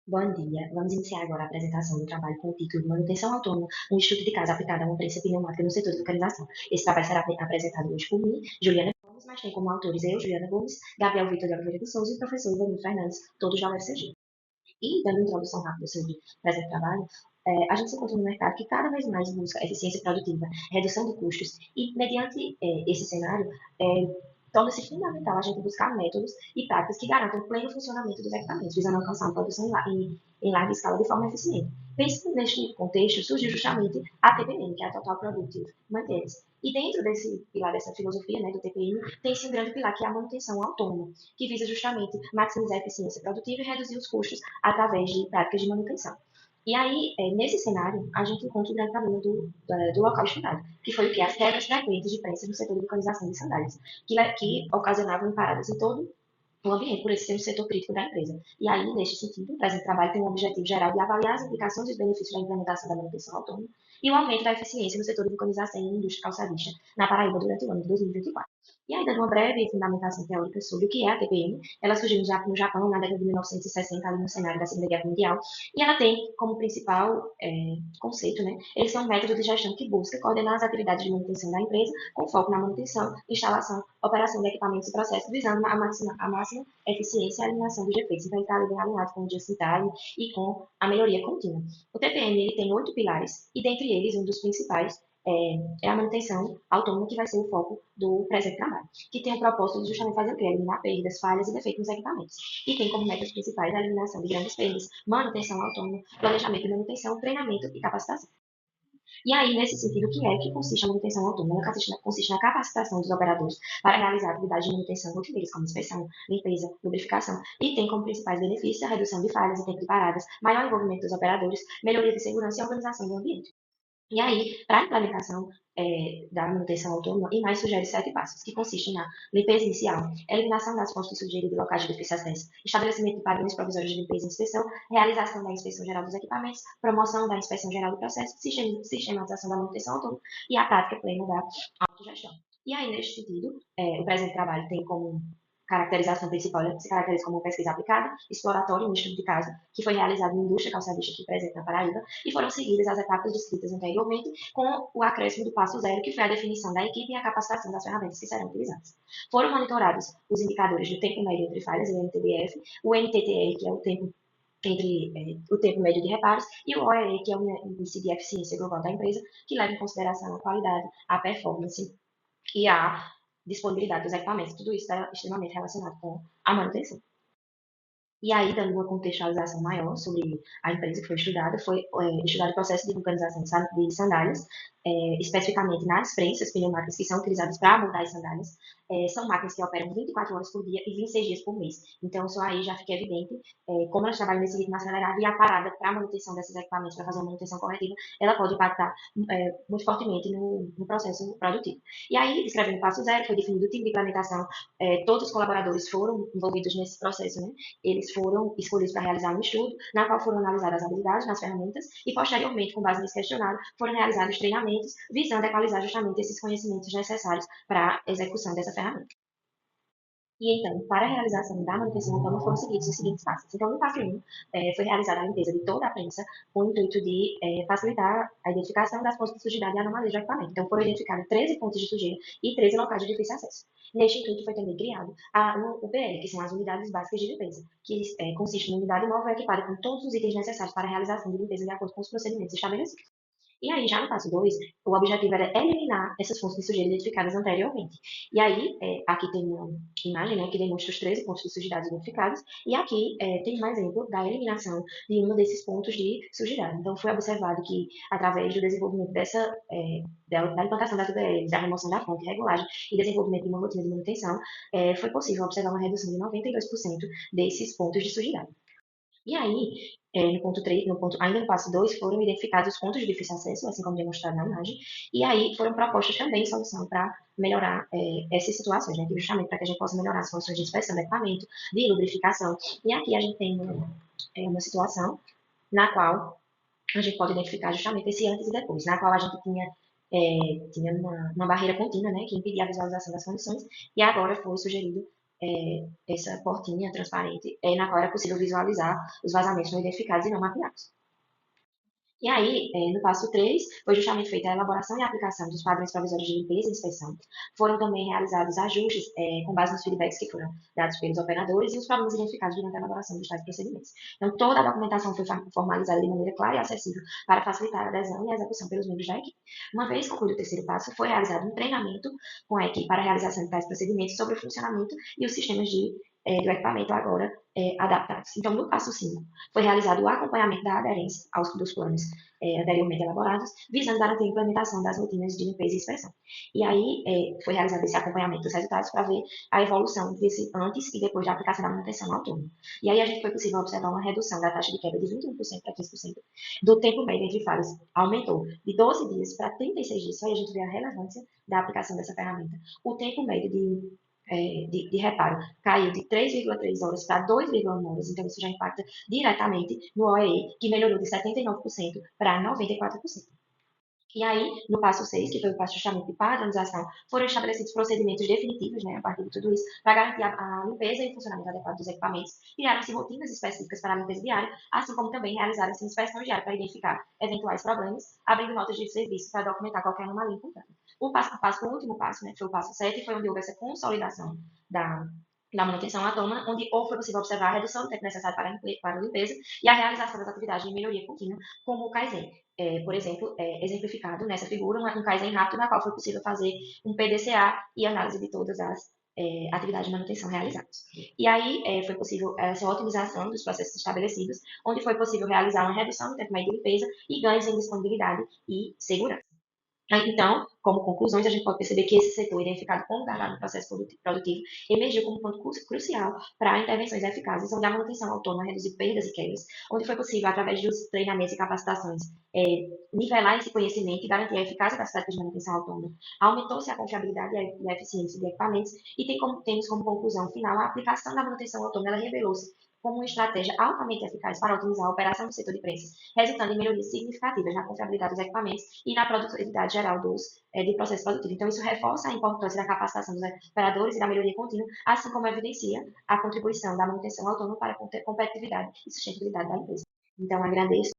Bom dia. Vamos iniciar agora a apresentação do trabalho com o título de Manutenção Autônoma, um estudo de caso aplicado a uma prensa pneumática no setor de vulcanização. Esse trabalho será apresentado hoje por mim, Juliana Gomes, mas tem como autores eu, Juliana Gomes, Gabriel Vitor de Oliveira de Souza e o professor Ivanildo Fernandes, todos da UFCG. E, dando uma introdução rápida sobre o presente trabalho, a gente se encontra no mercado que cada vez mais busca eficiência produtiva, redução de custos, e, mediante esse cenário, torna-se fundamental a gente buscar métodos e práticas que garantam o pleno funcionamento dos equipamentos, visando alcançar uma produção em larga escala de forma eficiente. Pensando neste contexto, surgiu justamente a TPM, que é a Total Productive Maintenance. E dentro desse pilar, dessa filosofia, né, do TPM, tem-se um grande pilar que é a manutenção autônoma, que visa justamente maximizar a eficiência produtiva e reduzir os custos através de práticas de manutenção. E aí, nesse cenário, a gente encontra o grande problema do local estudado, que foi o que? As quebras frequentes de prensas no setor de vulcanização de sandálias, que ocasionavam paradas em todo o ambiente, por esse ser um setor crítico da empresa. E aí, neste sentido, o presente trabalho tem um objetivo geral de avaliar as implicações e os benefícios da implementação da manutenção autônoma e o aumento da eficiência no setor de vulcanização e indústria calçadista na Paraíba durante o ano de 2024. E aí, dando uma breve fundamentação teórica sobre o que é a TPM, ela surgiu no Japão na década de 1960, ali no cenário da Segunda Guerra Mundial, e ela tem como principal conceito, né, eles são um método de gestão que busca coordenar as atividades de manutenção da empresa, com foco na manutenção, instalação, operação de equipamentos e processos, visando a máxima eficiência e a eliminação dos defeitos. Então, ele está bem alinhado com o just in time e com a melhoria contínua. O TPM ele tem 8 pilares, e dentre eles, um dos principais é a manutenção autônoma, que vai ser o foco do presente trabalho, que tem o propósito de justamente fazer o quê? Eliminar perdas, falhas e defeitos nos equipamentos. E tem como metas principais a eliminação de grandes perdas, manutenção autônoma, planejamento e manutenção, treinamento e capacitação. E aí, nesse sentido, o que é que consiste a manutenção autônoma? Ela consiste na capacitação dos operadores para realizar atividades de manutenção rotineiras, como inspeção, limpeza, lubrificação, e tem como principais benefícios a redução de falhas e tempo de paradas, maior envolvimento dos operadores, melhoria de segurança e organização do ambiente. E aí, para a implementação da manutenção autônoma, e mais sugere 7 passos, que consistem na limpeza inicial, eliminação das fontes de sujeira e de locais de difícil acesso, estabelecimento de padrões provisórios de limpeza e inspeção, realização da inspeção geral dos equipamentos, promoção da inspeção geral do processo, sistematização da manutenção autônoma e a prática plena da autogestão. E aí, neste sentido, o presente trabalho tem como caracterização principal, ele se caracteriza como uma pesquisa aplicada, exploratória, um estudo de caso, que foi realizado na indústria calçadista aqui presente na Paraíba, e foram seguidas as etapas descritas anteriormente, com o acréscimo do passo zero, que foi a definição da equipe e a capacitação das ferramentas que serão utilizadas. Foram monitorados os indicadores do tempo médio entre falhas, o MTBF, o NTTR, que é o tempo o tempo médio de reparos, e o OEE, que é o índice de eficiência global da empresa, que leva em consideração a qualidade, a performance e a disponibilidade dos equipamentos. Tudo isso está extremamente relacionado com a manutenção. E aí, dando uma contextualização maior sobre a empresa que foi estudada, foi estudado o processo de vulcanização de sandálias, especificamente nas prensas pneumáticas que são utilizadas para moldar as sandálias. São máquinas que operam 24 horas por dia e 26 dias por mês. Então, só aí já fica evidente como elas trabalham nesse ritmo acelerado, e a parada para a manutenção desses equipamentos, para fazer uma manutenção corretiva, ela pode impactar muito fortemente no processo produtivo. E aí, descrevendo o passo zero, foi definido o time de implementação, todos os colaboradores foram envolvidos nesse processo, né? Eles foram escolhidos para realizar um estudo, na qual foram analisadas as habilidades nas ferramentas e, posteriormente, com base nesse questionário, foram realizados treinamentos visando equalizar justamente esses conhecimentos necessários para a execução dessa ferramenta. E então, para a realização da manutenção autônoma foram seguidos os seguintes passos. Então, no passo 1, foi realizada a limpeza de toda a prensa com o intuito de facilitar a identificação das fontes de sujidade e anomalia do equipamento. Então, foram identificados 13 pontos de sujeira e 13 locais de difícil acesso. Neste intuito, foi também criado o UPL, que são as unidades básicas de limpeza, que consiste em uma unidade móvel equipada com todos os itens necessários para a realização de limpeza de acordo com os procedimentos estabelecidos. E aí, já no passo 2, o objetivo era eliminar essas fontes de sujeira identificadas anteriormente. E aí, aqui tem uma imagem, né, que demonstra os 13 pontos de sujidade identificados, e aqui tem um exemplo da eliminação de um desses pontos de sujidade. Então, foi observado que, através do desenvolvimento da implantação das UBLs, da remoção da fonte, regulagem e desenvolvimento de uma rotina de manutenção, foi possível observar uma redução de 92% desses pontos de sujidade. E aí, no ponto 3, ainda no passo 2, foram identificados os pontos de difícil acesso, assim como demonstrado na imagem, e aí foram propostas também soluções para melhorar essas situações, né, justamente para que a gente possa melhorar as funções de inspeção do equipamento, de lubrificação. E aqui a gente tem uma situação na qual a gente pode identificar justamente esse antes e depois, na qual a gente tinha uma barreira contínua, né, que impedia a visualização das condições, e agora foi sugerido essa portinha transparente, na qual era possível visualizar os vazamentos não identificados e não mapeados. E aí, no passo 3, foi justamente feita a elaboração e aplicação dos padrões provisórios de limpeza e inspeção. Foram também realizados ajustes com base nos feedbacks que foram dados pelos operadores e os problemas identificados durante a elaboração dos tais procedimentos. Então, toda a documentação foi formalizada de maneira clara e acessível para facilitar a adesão e a execução pelos membros da equipe. Uma vez concluído o terceiro passo, foi realizado um treinamento com a equipe para a realização de tais procedimentos sobre o funcionamento e os sistemas do equipamento agora adaptados. Então, no passo 5, foi realizado o acompanhamento da aderência aos dos planos anteriormente elaborados, visando garantir a implementação das rotinas de limpeza e inspeção. E aí foi realizado esse acompanhamento dos resultados para ver a evolução desse antes e depois da aplicação da manutenção autônoma. E aí a gente foi possível observar uma redução da taxa de queda de 21% para 15%, do tempo médio entre falhas aumentou de 12 dias para 36 dias, só aí a gente vê a relevância da aplicação dessa ferramenta. O tempo médio de reparo caiu de 3,3 horas para 2,1 horas, então isso já impacta diretamente no OEE, que melhorou de 79% para 94%. E aí, no passo 6, que foi o passo justamente de padronização, foram estabelecidos procedimentos definitivos, né, a partir de tudo isso, para garantir a limpeza e funcionamento adequado dos equipamentos. Criaram-se rotinas específicas para a limpeza diária, assim como também realizaram-se inspeções diárias para identificar eventuais problemas, abrindo notas de serviço para documentar qualquer anomalia encontrada. O último passo, né, foi o passo 7, foi onde houve essa consolidação da, da manutenção autônoma, onde ou foi possível observar a redução do tempo necessário para a limpeza e a realização das atividades de melhoria contínua, como o Kaizen. Por exemplo, exemplificado nessa figura, um Kaizen rápido, na qual foi possível fazer um PDCA e análise de todas as atividades de manutenção realizadas. E aí foi possível essa otimização dos processos estabelecidos, onde foi possível realizar uma redução do tempo médio de limpeza e ganhos em disponibilidade e segurança. Então, como conclusões, a gente pode perceber que esse setor, identificado como gargalo no processo produtivo, emergiu como ponto crucial para intervenções eficazes, onde a manutenção autônoma reduziu perdas e quedas, onde foi possível, através dos treinamentos e capacitações, nivelar esse conhecimento e garantir a eficácia das práticas de manutenção autônoma. Aumentou-se a confiabilidade e a eficiência de equipamentos e temos como conclusão final a aplicação da manutenção autônoma, ela revelou-se como uma estratégia altamente eficaz para otimizar a operação do setor de prensas, resultando em melhorias significativas na confiabilidade dos equipamentos e na produtividade geral do processo produtivo. Então, isso reforça a importância da capacitação dos operadores e da melhoria contínua, assim como evidencia a contribuição da manutenção autônoma para a competitividade e sustentabilidade da empresa. Então, agradeço.